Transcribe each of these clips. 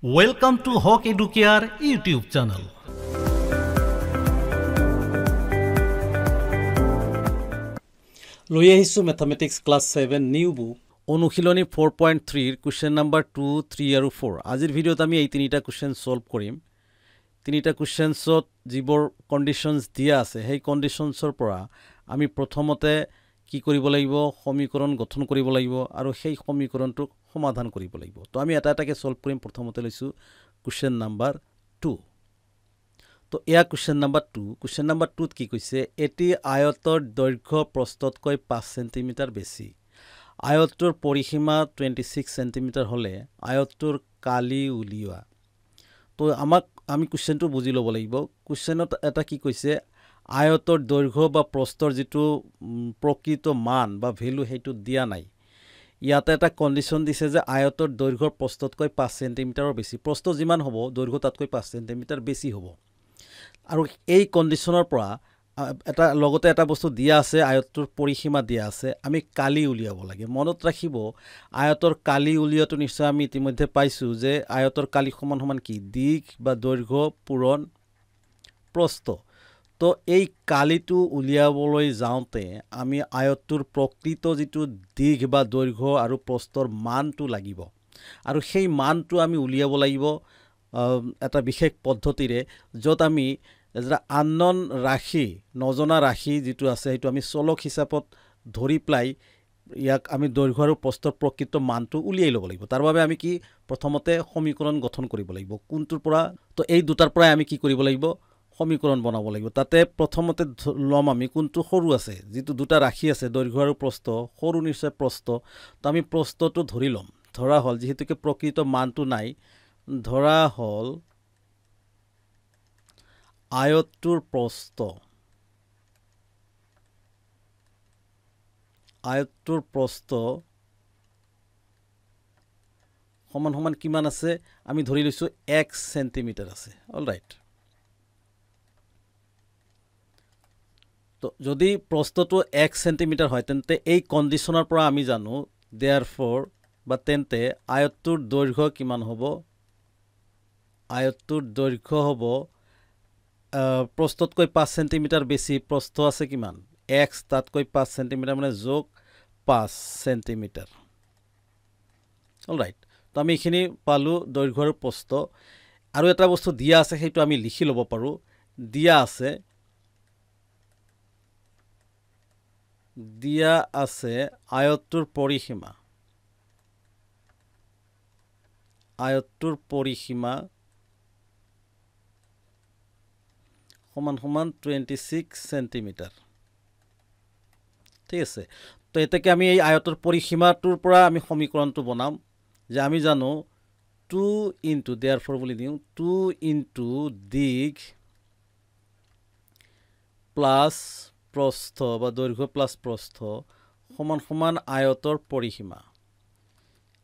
Welcome to Hawk Educare YouTube channel. লৈ আহিছো mathematics class 7 new book অনুশীলনী 4.3 question number 2 3 আৰু 4 আজিৰ ভিডিওত আমি এই তিনিটা কোশ্চেন সলভ কৰিম তিনিটা কোশ্চেনছত যিবোৰ কন্ডিশনস দিয়া আছে সেই কন্ডিশনসৰ পৰা আমি প্ৰথমতে কি কৰিব লাগিব সমীকৰণ গঠন কৰিব লাগিব আৰু সেই সমীকৰণটো সমাধান কৰিব লাগিব তো আমি এটা এটাকে সলভ কৰিম প্ৰথমতে লৈছো কোশ্চেন নাম্বাৰ 2 তো এয়া কোশ্চেন নাম্বাৰ 2 কোশ্চেন নাম্বাৰ 2 ত কি কৈছে এটি আয়তৰ দৈৰ্ঘ্য প্ৰস্থতকৈ 5 সেমি বেছি আয়তৰ পৰিসীমা 26 সেমি হলে আয়তৰ কালি উলিওৱা তো আমি কোশ্চেনটো বুজি ল'ব লাগিব কোশ্চেনত এটা কি কৈছে আয়তৰ দৈৰ্ঘ্য বা প্ৰস্থৰ যেটো প্ৰকৃত মান বা ভ্যালু হেতু দিয়া নাই ইয়াতে এটা কন্ডিশন দিছে যে আয়তৰ দৈৰ্ঘ্য প্ৰস্থতকৈ 5 সেমিৰ বেছি প্ৰস্থ যিমান হ'ব দৈৰ্ঘ্য তাতকৈ 5 সেমি বেছি হ'ব আৰু এই কন্ডিশনৰ পৰা এটা লগতে এটা বস্তু দিয়া আছে আয়তৰ পৰিসীমা দিয়া আছে আমি কালি উলিয়াব লাগে মনত ৰাখিব আয়তৰ কালি উলিয়াটো নিশ্চয় আমি ইতিমধ্যে পাইছো যে আয়তৰ কালি সমান কি দিশ বা দৈৰ্ঘ্য পূৰণ প্ৰস্থ তো এই কালিটো উলিয়াবলৈ যাওঁতে আমি আয়তৰ প্ৰকৃত যেটো দিশ বা দৈৰ্ঘ্য আৰু প্ৰস্থৰ মানটো লাগিব আৰু সেই মানটো আমি উলিয়াব লাগিব এটা বিশেষ পদ্ধতিৰে যত আমি এজৰা আননন ৰাশি নজনা ৰাশি যেটো আছে হেতু আমি চলক হিচাপত ধৰি প্লাই ইয়াক আমি দৈৰ্ঘ্য আৰু প্ৰস্থৰ প্ৰকৃত মানটো উলিয়াই ল'ব লাগিব তাৰ বাবে আমি কি প্ৰথমতে সমীকৰণ গঠন কৰিব লাগিব কোনটোৰ পৰা তো এই দুটাৰ পৰা আমি কি কৰিব লাগিব সমীকৰণ বনাব লাগিব তাতে প্ৰথমতে লম আমি কোনটো সৰু আছে যেটো দুটা ৰাশি আছে দৈৰ্ঘ্য আৰু প্ৰস্থ সৰু নিশ্চয় প্ৰস্থ তো আমি প্ৰস্থটো ধৰি লম ধৰা হল যেহেতুকে প্ৰকৃত মানটো নাই ধৰা হল আয়তৰ প্ৰস্থ সমান কিমান আছে আমি ধৰি লৈছো 1 সেমি আছে অলৰাইট তো যদি প্ৰস্থটো 1 সেমি হয় তেন্তে এই কন্ডিশনৰ পৰা আমি জানো therefore বা তেন্তে আয়তৰ দৈৰ্ঘ্য কিমান হ'ব আয়তৰ দৈৰ্ঘ্য হ'ব প্ৰস্থতকৈ 5 সেমি বেছি প্ৰস্থ আছে কিমান x তাতকৈ 5 সেমি মানে যোগ 5 সেমি অলৰাইট তো আমি এখিনি পালো দৈৰ্ঘ্য আৰু প্ৰস্থ আৰু এটা বস্তু দিয়া আছে হেতু আমি লিখি লব পাৰো দিয়া আছে আয়তৰ পৰিসীমা সমান 26 সেমি ঠিক আছে তো এটাকে আমি এই আয়তৰ পৰিসীমাটোৰ পৰা আমি সমীকৰণটো বনাম যে আমি জানো 2 ইনটু therefore বুলি দিও 2 ইনটু দিশ প্লাস প্ৰস্থ বা দৈৰ্ঘ্য প্লাস প্ৰস্থ সমান আয়তৰ পৰিসীমা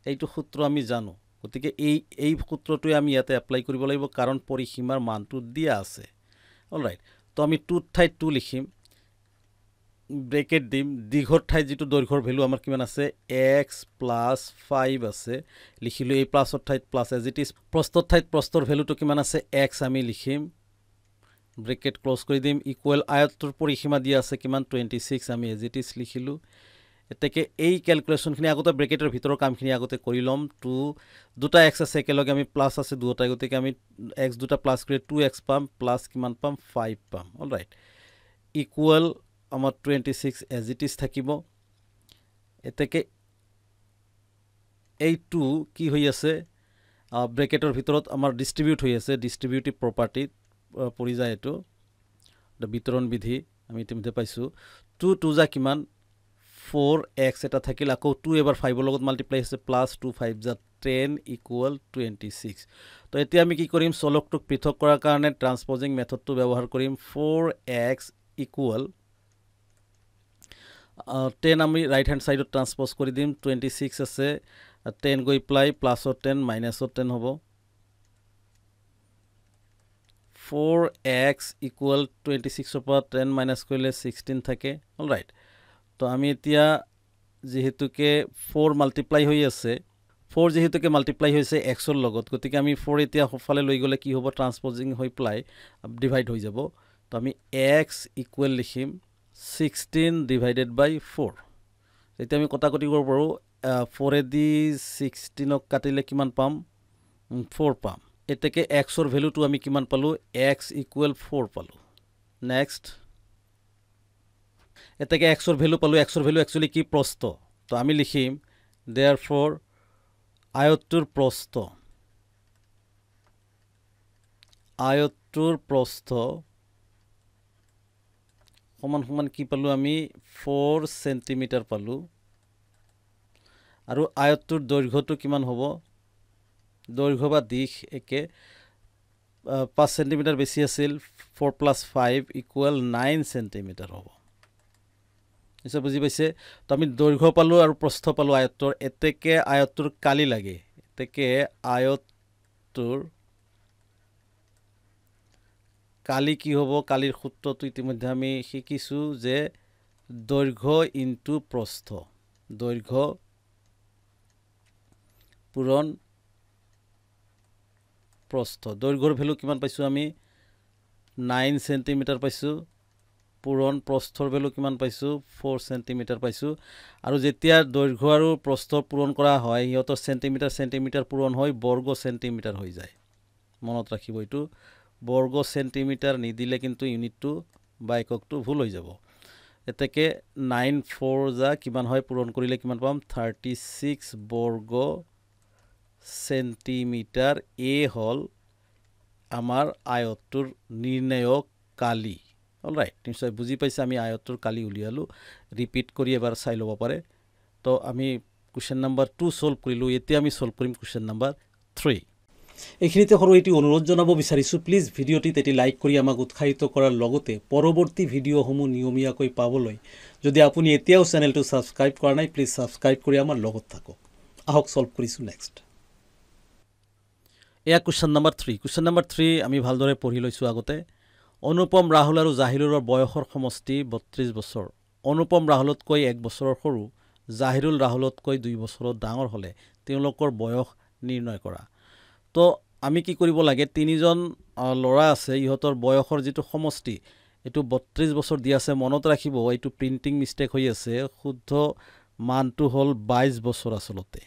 এইটো সূত্ৰ আমি জানো গতিকে এই সূত্ৰটো আমি ইয়াতে এপ্লাই কৰিব লাগিব কাৰণ পৰিসীমাৰ মানটো দিয়া আছে অলৰাইট তো আমি 2 ঠাইত 2 লিখিম ব্ৰেকেট দিম দীঘৰ ঠাইত যেটো দৈৰ্ঘ্যৰ ভ্যালু আমাৰ কিমান আছে x + 5 আছে লিখিলো এই প্লাসৰ ঠাইত প্লাস এজ ইট ইজ প্ৰস্থৰ ঠাইত প্ৰস্থৰ ভ্যালুটো কিমান আছে x আমি লিখিম ব্ৰেকেট ক্লোজ কৰি দিম ইকুৱেল আয়তৰ পৰিসীমা দিয়া আছে কিমান 26 আমি এজ ইট ইজ লিখিলো এতেকে এই ক্যালকুলেশনখিনি আগতে ব্ৰেকেটৰ ভিতৰৰ কামখিনি আগতে কৰি লম 2 দুটা x আছে একেলগে আমি প্লাস আছে দুটা গতিকে আমি x দুটা প্লাস কৰি 2x পাম প্লাস কিমান পাম 5 পাম অলৰাইট ইকুৱেল আমাৰ 26 এজ ইট ইজ থাকিব এতেকে এই 2 কি হৈ আছে ব্ৰেকেটৰ ভিতৰত আমাৰ ডিস্ট্ৰিবিউট হৈ আছে ডিস্ট্ৰিবিউটিভ প্ৰপাৰ্টি পৰি যায় এটো বিতৰণ বিধি আমি ইতিমধ্যে পাইছো 2 2 যা কিমান 4x এটা থাকিল আকৌ 2 এবাৰ 5 ৰ লগত মাল্টিপ্লাই হৈছে প্লাস 2 5 যা 10 ইকুৱেল 26 তো এতিয়া আমি কি কৰিম চলকটোক পৃথক কৰাৰ কাৰণে ট্ৰান্সপোজিং মেথডটো ব্যৱহাৰ কৰিম 4x ইকুৱেল 10 আমি ৰাইট হ্যান্ড সাইডত ট্ৰান্সপোজ কৰি দিম 26 আছে 10 গৈ প্লাই প্লাসৰ 10 মাইনাসৰ 10 হ'ব 4x ইকুৱেল 26 ৰ পৰা 10 মাইনাস কৰিলে 16 থাকে অলৰাইট তো আমি এতিয়া যেহেতুকে 4 মাল্টিপ্লাই হৈ আছে 4 যেহেতুকে মাল্টিপ্লাই হৈছে x ৰ লগত গতিকে আমি 4 এতিয়া সফালে লৈ গলে কি হ'ব ট্ৰান্সপোজিং হৈ প্লাই ডিভাইড হৈ যাব তো আমি x ইকুৱেল লিখিম 16 ডিভাইডেড বাই 4 এতিয়া আমি কটাকটি কৰিব পাৰো 4 এ দি 16 ক কাটিলে কিমান পাম 4 পাম এতেকে x ৰ ভ্যালুটো আমি কিমান পালো x ইকুৱেল 4 পালো নেক্সট এতেকে x ৰ ভ্যালু পালো x ৰ ভ্যালু একচুয়ালি কি প্ৰস্থ তো আমি লিখিম therefore আয়তটোৰ প্ৰস্থ সমান সমান কি পালো আমি 4 সেন্টিমিটাৰ পালো আৰু আয়তটোৰ দৈৰ্ঘ্যটো কিমান হ'ব দৈৰ্ঘ্য বা দিশ একে 5 সেন্টিমিটাৰ বেছি আছিল 4 + 5 = 9 সেন্টিমিটাৰ হ'ব এসে বুজি পাইছে তো আমি দৈৰ্ঘ্য পালো আৰু প্ৰস্থ পালো আয়তৰ এতেকে আয়তৰ কালি লাগে এতেকে আয়তৰ কালি কি হ'ব কালিৰ সূত্ৰটো ইতিমধ্যে আমি শিকিছো যে দৈৰ্ঘ্য ইনটু প্ৰস্থ দৈৰ্ঘ্য পূৰণ প্ৰস্থ দৈৰ্ঘ্যৰ ভ্যালু কিমান পাইছো আমি 9 সেন্টিমিটাৰ পাইছো পূৰণ প্ৰস্থৰ ভ্যালু কিমান পাইছো 4 সেন্টিমিটাৰ পাইছো আৰু যেতিয়া দৈৰ্ঘ্য আৰু প্ৰস্থ পূৰণ কৰা হয় ইহতৰ সেন্টিমিটাৰ পূৰণ হৈ বৰ্গ সেন্টিমিটাৰ হৈ যায় মনত ৰাখিব এটো বৰ্গ সেন্টিমিটাৰ নিদিলে কিন্তু ইউনিটটো বা এককটো ভুল হৈ যাব এতেকে 9 4 যা কিমান হয় পূৰণ কৰিলে কিমান পাম 36 বৰ্গ সেন্টিমিটাৰ এ হল আমাৰ আয়তৰ নিৰ্ণায়ক কালি অলৰাইট নিশ্চয় বুজি পাইছে আমি আয়তৰ কালি উলিয়ালো ৰিপিট কৰি এবাৰ চাই লব পাৰে তো আমি কোৱেশ্চন নাম্বাৰ 2 সলভ কৰিলো এতিয়া আমি সলভ কৰিম কোৱেশ্চন নাম্বাৰ 3 এইখিনিতে সৰু এটি অনুৰোধ জনাব বিচাৰিছো প্লিজ ভিডিওটিত এটি লাইক কৰি আমাক উৎসাহিত কৰাৰ লগতে পৰৱৰ্তী ভিডিওসমূহ নিয়মীয়াকৈ পাবলৈ যদি আপুনি এতিয়াও চেনেলটো সাবস্ক্ৰাইব কৰা নাই প্লিজ সাবস্ক্ৰাইব কৰি আমাৰ লগত থাকক আহক সলভ কৰিছো নেক্সট এয়া কোৱেশ্চন নাম্বাৰ 3 আমি ভালদৰে পঢ়ি লৈছো আগতে অনুপম ৰাহুল আৰু জাহিৰুলৰ বয়সৰ সমষ্টি 32 বছৰ অনুপম ৰাহুলতকৈ 1 বছৰৰ সৰু জাহিৰুল ৰাহুলতকৈ 2 বছৰৰ ডাঙৰ হলে তেওঁলোকৰ বয়স নিৰ্ণয় কৰা তো আমি কি কৰিব লাগে তিনিজন লৰা আছে ইহতৰ বয়সৰ যেটো সমষ্টি এটো 32 বছৰ দি আছে মনত ৰাখিব এটো প্ৰিন্টিং মিস্টেক হৈ আছে শুদ্ধ মানটো হল 22 বছৰ আসলতে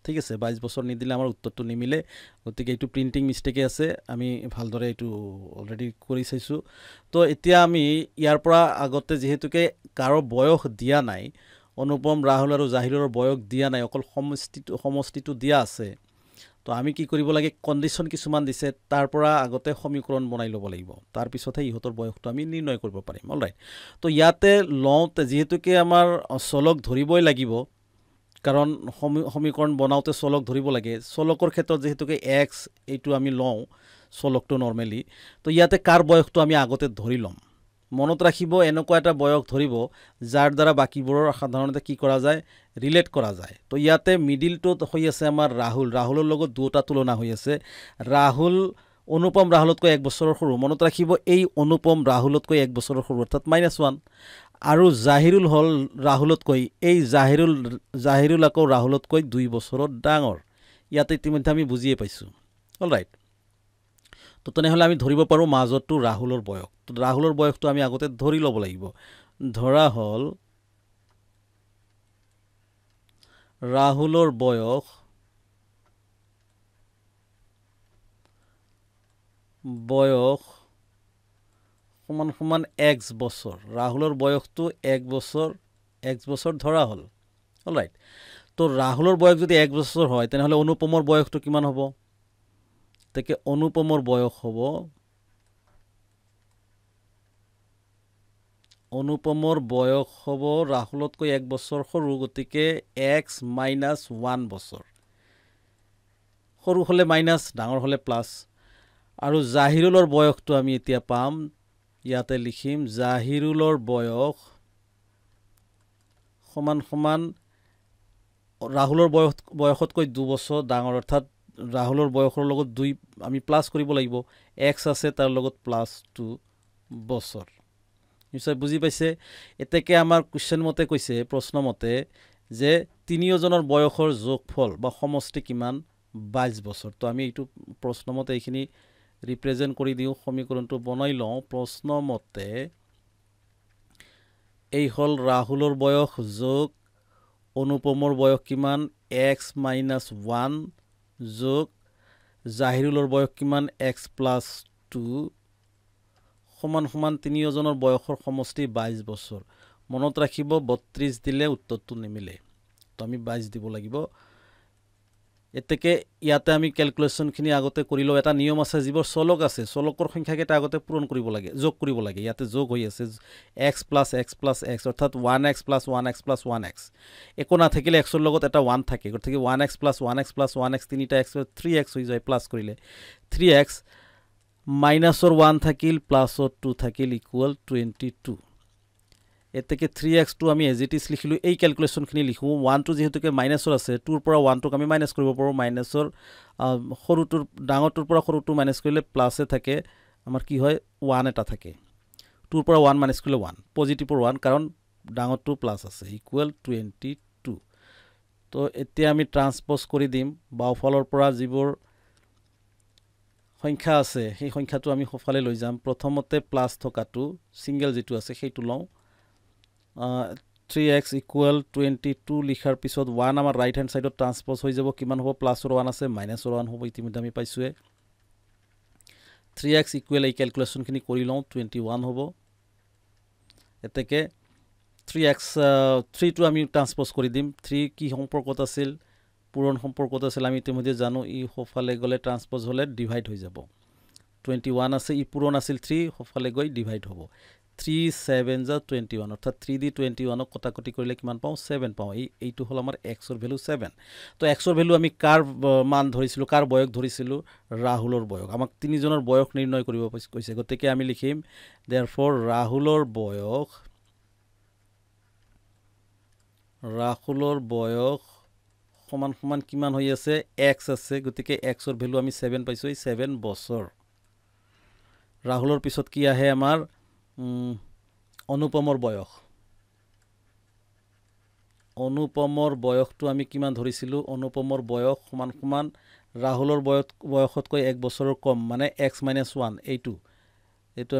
ঠিক আছে 22 বছৰ নিদিলে আমাৰ উত্তৰটো নিমিলে গতিকে এটো প্ৰিন্টিং মিস্টেকে আছে আমি ভালদৰে এটো অলৰেডি কৰি চাইছো তো এতিয়া আমি ইয়াৰ পৰা আগতে যেহেতুকে কাৰো বয়স দিয়া নাই অনুপম ৰাহুল আৰু জাহিৰৰ বয়স দিয়া নাই অকল সমষ্টিটো দিয়া আছে তো আমি কি কৰিব লাগে কন্ডিশন কিছুমান দিছে তাৰ পৰা আগতে সমীকৰণ বনাই লব লাগিব তাৰ পিছতহে ইহতৰ বয়সটো আমি নিৰ্ণয় কৰিব পাৰিম অলৰাইট তো ইয়াতে লওঁতে যেহেতুকে আমাৰ চলক ধৰিবই লাগিব কাৰণ সমীকৰণ বনাওতে চলক ধৰিব লাগে চলকৰ ক্ষেত্ৰত যেহেতুকে x এইটো আমি লওঁ চলকটো নৰমালি তো ইয়াতে কাৰ বয়সটো আমি আগতে ধৰি লম মনত ৰাখিব এনেকুৱা এটা বয়স ধৰিব যাৰ দ্বাৰা বাকিবোৰৰ সাধাৰণতে কি কৰা যায় ৰিলেট কৰা যায় তো ইয়াতে মিডিলটো হৈ আছে আমাৰ ৰাহুলৰ লগত দুটা তুলনা হৈ আছে ৰাহুল অনুপম ৰাহুলতকৈ 1 বছৰৰ সৰু মনত ৰাখিব এই অনুপম ৰাহুলতকৈ 1 বছৰৰ সৰু অৰ্থাৎ -1 আৰু জাহিৰুল হল ৰাহুলতকৈ এই জাহিৰুল আকৌ ৰাহুলতকৈ 2 বছৰৰ ডাঙৰ ইয়াতে ইতিমধ্যে আমি বুজিয়ে পাইছো অলৰাইট তো তেনেহলে আমি ধৰিব পাৰো মাজতো ৰাহুলৰ বয়স তো ৰাহুলৰ বয়সটো আমি আগতে ধৰি লব লাগিব ধৰা হল ৰাহুলৰ বয়স সমান x বছৰ ৰাহুলৰ বয়সটো 1 বছৰ ধৰা হল অলৰাইট তো ৰাহুলৰ বয়স যদি 1 বছৰ হয় তেনেহলে অনুপমৰ বয়সটো কিমান হ'ব তেকে অনুপমৰ বয়স হ'ব ৰাহুলতকৈ 1 বছৰ সৰু গতিকে x - 1 বছৰ সৰু হলে মাইনাস ডাঙৰ হলে প্লাস আৰু জাহিৰুলৰ বয়সটো আমি এতিয়া পাম ইয়াতে লিখিম জাহিৰুলৰ বয়স সমান ৰাহুলৰ বয়সতকৈ 2 বছৰ ডাঙৰ অৰ্থাৎ ৰাহুলৰ বয়সৰ লগত 2 আমি প্লাস কৰিব লাগিব x আছে তাৰ লগত +2 বছৰ নিশ্চয় বুজি পাইছে এতেকে আমাৰ কোৱেশ্চন মতে কৈছে প্ৰশ্ন মতে যে তিনিওজনৰ বয়সৰ যোগফল বা সমষ্টি কিমান 22 বছৰ তো আমি এইটো প্ৰশ্নমতে এইখিনি ৰিপ্ৰেজেন্ট কৰি দিও সমীকৰণটো বনাই লওঁ প্ৰশ্নমতে এই হল ৰাহুলৰ বয়স যোগ অনুপমৰ বয়স কিমান x - 1 যোগ জাহিৰুলৰ বয়স কিমান x + 2 সমান সমান তিনিওজনৰ বয়সৰ সমষ্টি 22 বছৰ মনত ৰাখিব 32 দিলে উত্তৰটো নিমিলে তো আমি 22 দিব লাগিব এতেকে ইয়াতে আমি ক্যালকুলেশনখিনি আগতে কৰিলো এটা নিয়ম আছে যিবোৰ চলক আছে চলকৰ সংখ্যাকেইটা আগতে পূৰণ কৰিব লাগে যোগ কৰিব লাগে ইয়াতে যোগ হৈ আছে x + x + x অৰ্থাৎ 1x + 1x + 1x একো না থাকিলে x ৰ লগত এটা 1 থাকে গতিকে 1x + 1x + 1x তিনিটা x 3x হৈ যায় প্লাস কৰিলে 3x মাইনাসৰ 1 থাকিল প্লাসৰ 2 থাকিল ইকুয়াল 22 এতেকে 3x2 আমি এজ ইট ইজ লিখিলো এই ক্যালকুলেশনখিনি লিখো 1 টো যেহেতুকে মাইনাসৰ আছে 2 ৰ পৰা 1 টোক আমি মাইনাস কৰিব পাৰো মাইনাসৰ সৰুটোৰ ডাঙৰটোৰ পৰা সৰুটো মাইনাস কৰিলে প্লাসে থাকে আমাৰ কি হয় 1 এটা থাকে 2 ৰ পৰা 1 মাইনাস কৰিলে 1 পজিটিভৰ 1 কাৰণ ডাঙৰটো প্লাস আছে ইকুয়াল 22 তো এতিয়া আমি ট্ৰান্সপোজ কৰি দিম বাওফালৰ পৰা যিবোৰ সংখ্যা আছে সেই সংখ্যাটো আমি সফালে লৈ যাম প্ৰথমতে প্লাস থকাটো সিঙ্গেল যেটো আছে সেইটো লওঁ 3x = 22 লিখাৰ পিছত 1 আমাৰ ৰাইট হ্যান্ড সাইডত ট্ৰান্সপোজ হৈ যাব কিমান হ'ব প্লাসৰ 1 আছে মাইনাসৰ 1 হ'ব ইতিমধ্যে আমি পাইছোৱে 3x = এই ক্যালকুলেশনখিনি কৰি লওঁ 21 হ'ব এতেকে 3x 3 টো আমি ট্ৰান্সপোজ কৰি দিম 3 কি সম্পৰ্কত আছিল পূৰণ সম্পৰ্কত আছিল আমি ইতিমধ্যে জানো ই সফালে গলে ট্ৰান্সপোজ হলে ডিভাইড হৈ যাব 21 আছে ই পূৰণ আছিল 3 সফালে গৈ ডিভাইড হ'ব 3 7 * 21 অৰ্থাৎ 3 দি 21 ক কটাকটি কৰিলে কিমান পাও 7 পাও এইটো হল আমাৰ x ৰ ভ্যালু 7 তো x ৰ ভ্যালু আমি কাৰ মান ধৰিছিলো কাৰ বয়স ধৰিছিলো ৰাহুলৰ বয়স আমাক তিনিজনৰ বয়স নিৰ্ণয় কৰিব কৈছে গতিকে আমি লিখিম therefore ৰাহুলৰ বয়স সমান সমান কিমান হৈ আছে x আছে গতিকে x ৰ ভ্যালু আমি 7 পাইছো 7 বছৰ ৰাহুলৰ পিছত কি আহে আমাৰ অনুপমৰ বয়সটো আমি কিমান ধৰিছিলো অনুপমৰ বয়স সমান সমান ৰাহুলৰ বয়সতকৈ 1 বছৰৰ কম মানে x - 1 এইটো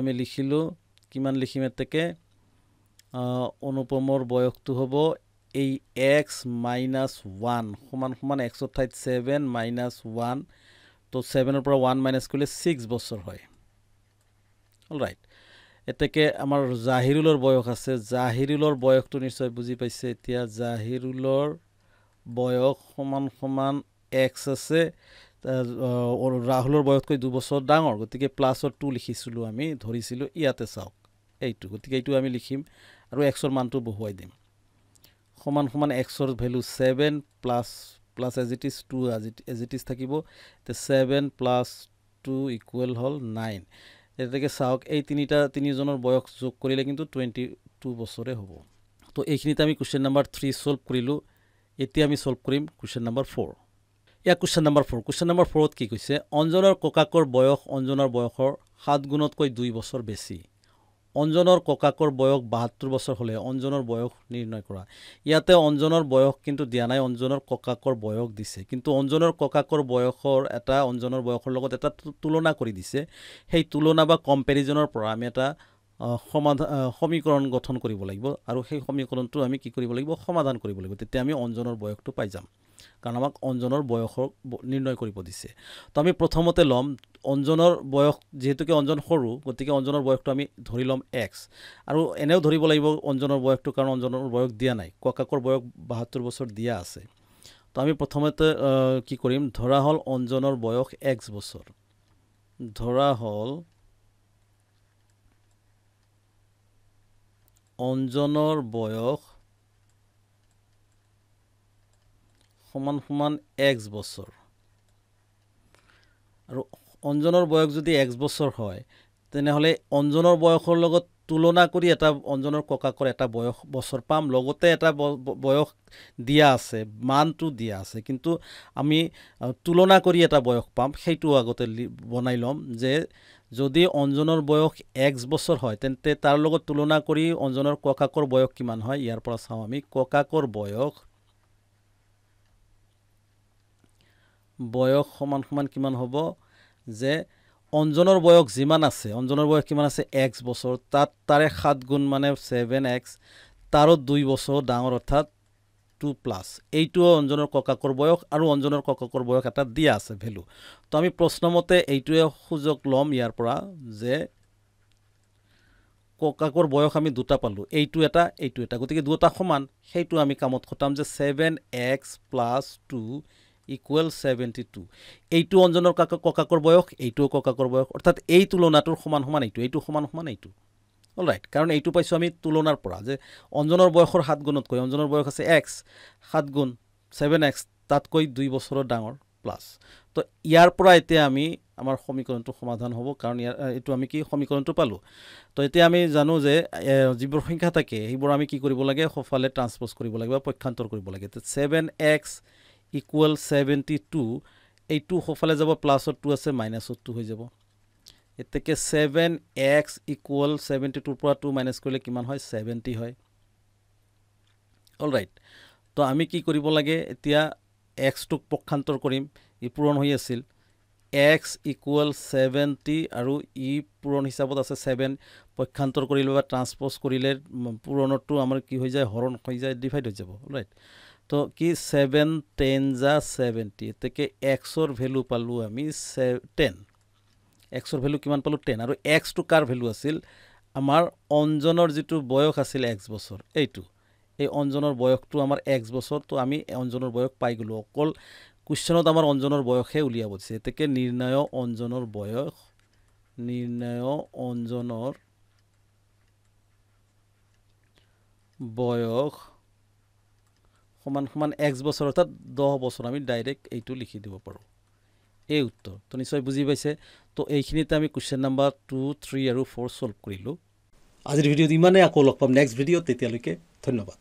আমি লিখিলো কিমান লিখিম এতেকে অনুপমৰ বয়সটো হ'ব এই x - 1 সমান সমান x ৰ ঠাইত 7 - 1 তো 7 ৰ পৰা 1 মাইনাস কৰিলে 6 বছৰ হয় অলৰাইট এতেকে আমাৰ জাহিৰুলৰ বয়স আছে জাহিৰুলৰ বয়সটো নিশ্চয় বুজি পাইছে এতিয়া জাহিৰুলৰ বয়স সমান সমান x আছে ৰাহুলৰ বয়সতকৈ 2 বছৰ ডাঙৰ গতিকে প্লাসৰ 2 লিখিছিলো আমি ধৰিছিলো ইয়াতে চাওক এইটো গতিকে এইটো আমি লিখিম আৰু x ৰ মানটো বহুৱাই দিম সমান সমান x ৰ value 7 plus as it is 2 as it is থাকিব তে 7 + 2 = হল 9 এটাকে চাওক এই তিনিজনৰ বয়স যোগ কৰিলে কিন্তু 22 বছৰে হ'ব তো এইখিনিতে আমি কোশ্চেন নাম্বাৰ 3 সলভ কৰিলো এতিয়া আমি সলভ কৰিম কোশ্চেন নাম্বাৰ 4 ইয়া কোশ্চেন নাম্বাৰ 4 ত কি কৈছে অঞ্জনৰ ককাকৰ বয়স অঞ্জনৰ বয়সৰ 7 গুণতকৈ 2 বছৰ বেছি অঞ্জনৰ ককাকৰ বয়স 72 বছৰ হলে অঞ্জনৰ বয়স নিৰ্ণয় কৰা ইয়াতে অঞ্জনৰ বয়স কিন্তু দিয়া নাই অঞ্জনৰ ককাকৰ বয়স দিছে কিন্তু অঞ্জনৰ ককাকৰ বয়সৰ এটা অঞ্জনৰ বয়সৰ লগত এটা তুলনা কৰি দিছে সেই তুলনা বা কম্পেৰিজনৰ পৰা আমি এটা সমীকৰণ গঠন কৰিব লাগিব আৰু সেই সমীকৰণটো আমি কি কৰিব লাগিব সমাধান কৰিব লাগিব তেতিয়া আমি অঞ্জনৰ বয়সটো পাই যাম কাৰণ আমাক অঞ্জনৰ বয়স নিৰ্ণয় কৰিব দিছে তো আমি প্ৰথমতে লম অঞ্জনৰ বয়স যেহেতুকে অঞ্জন সৰু গতিকে অঞ্জনৰ বয়সটো আমি ধৰি লম x আৰু এনেও ধৰিব লাগিব অঞ্জনৰ বয়সটো কাৰণ অঞ্জনৰ বয়স দিয়া নাই ককাকৰ বয়স 72 বছৰ দিয়া আছে তো আমি প্ৰথমতে কি কৰিম ধৰা হল অঞ্জনৰ বয়স x বছৰ ধৰা হল অঞ্জনৰ বয়স সমান সমান x বছৰ আৰু অঞ্জনৰ বয়স যদি x বছৰ হয় তেনেহলে অঞ্জনৰ বয়সৰ লগত তুলনা কৰি এটা অঞ্জনৰ ককাকৰ এটা বয়স বছৰ পাম লগতে এটা বয়স দিয়া আছে মানটো দিয়া আছে কিন্তু আমি তুলনা কৰি এটা বয়স পাম সেইটো আগতে বনাই লম যে যদি অঞ্জনৰ বয়স x বছৰ হয় তেন্তে তাৰ লগত তুলনা কৰি অঞ্জনৰ ককাকৰ বয়স কিমান হয় ইয়াৰ পৰা চাও আমি ককাকৰ বয়স বয়স সমান সমান কিমান হ'ব যে অঞ্জনৰ বয়স যিমান আছে অঞ্জনৰ বয়স কিমান আছে x বছৰ তাৰে 7 গুণ মানে 7x তাৰো 2 বছৰ ডাঙৰ অৰ্থাৎ 2 এইটো অঞ্জনৰ ককাকৰ বয়স আৰু অঞ্জনৰ ককাকৰ বয়স এটা দিয়া আছে ভ্যালু তো আমি প্ৰশ্নমতে এইটোৱে সুযোগ লম ইয়াৰ পৰা যে ককাকৰ বয়স আমি দুটা পালো এইটো এটা গতিকে দুটা সমান সেইটো আমি কামত খটাম যে 7x + 2 = 72 এইটো অঞ্জনৰ ককাকৰ বয়স এইটো ককাকৰ বয়স অৰ্থাৎ এই তুলনাটোৰ সমান সমান এইটো সমান সমান এইটো অলৰাইট কাৰণ এইটো পাইছো আমি তুলনাৰ পৰা যে অঞ্জনৰ বয়সৰ 7 গুণতকৈ অঞ্জনৰ বয়স আছে x 7 গুণ 7x তাতকৈ 2 বছৰৰ ডাঙৰ প্লাস তো ইয়াৰ পৰা এতিয়া আমি আমাৰ সমীকৰণটো সমাধান হ'ব কাৰণ এটো আমি কি সমীকৰণটো পালো তো এতিয়া আমি জানো যে যিবোৰ সংখ্যা থাকে সেইবোৰ আমি কি কৰিব লাগে সফালে ট্ৰান্সপোজ কৰিব লাগে বা পক্ষান্তৰ কৰিব লাগে তো 7x = 72 এইটো সফালে যাব প্লাসত 2 আছে মাইনাসত 2 হৈ যাব এতেকে 7x = 72 পৰা 2 মাইনাস কৰিলে কিমান হয় 70 হয় অলৰাইট তো আমি কি কৰিব লাগে এতিয়া x টোক পক্ষান্তৰ কৰিম ই পূৰণ হৈ আছিল x = 70 আৰু ই পূৰণ হিচাপত আছে 7 পক্ষান্তৰ কৰিলে বা ট্ৰান্সপোজ কৰিলে পূৰণটো আমাৰ কি হৈ যায় হৰণ হৈ যায় ডিভাইড হৈ যাব অলৰাইট তো কি 7 10 যা 70 এতেকে x ৰ ভ্যালু পালো আমি 10 x ৰ ভ্যালু কিমান পালো 10 আৰু x টো কাৰ ভ্যালু আছিল আমাৰ অঞ্জনৰ যেটো বয়স আছিল x বছৰ এইটো এই অঞ্জনৰ বয়সটো আমাৰ x বছৰ তো আমি অঞ্জনৰ বয়স পাই গলো অকল কোৱেশ্চনত আমাৰ অঞ্জনৰ বয়সহে উলিয়াব দিছে এতেকে নিৰ্ণয় অঞ্জনৰ বয়স সমান সমান x বছৰ অৰ্থাৎ 10 বছৰ আমি ডাইৰেক্ট এইটো লিখি দিব পাৰো এই উত্তৰ তো নিশ্চয় বুজি পাইছে তো এইখিনিতে আমি কোৱেশ্চন নাম্বাৰ 2 3 আৰু 4 সলভ কৰিলো আজিৰ ভিডিঅ'ত ইমানে আকৌ লগ পাম নেক্সট ভিডিঅ'ত তেতিয়ালৈকে ধন্যবাদ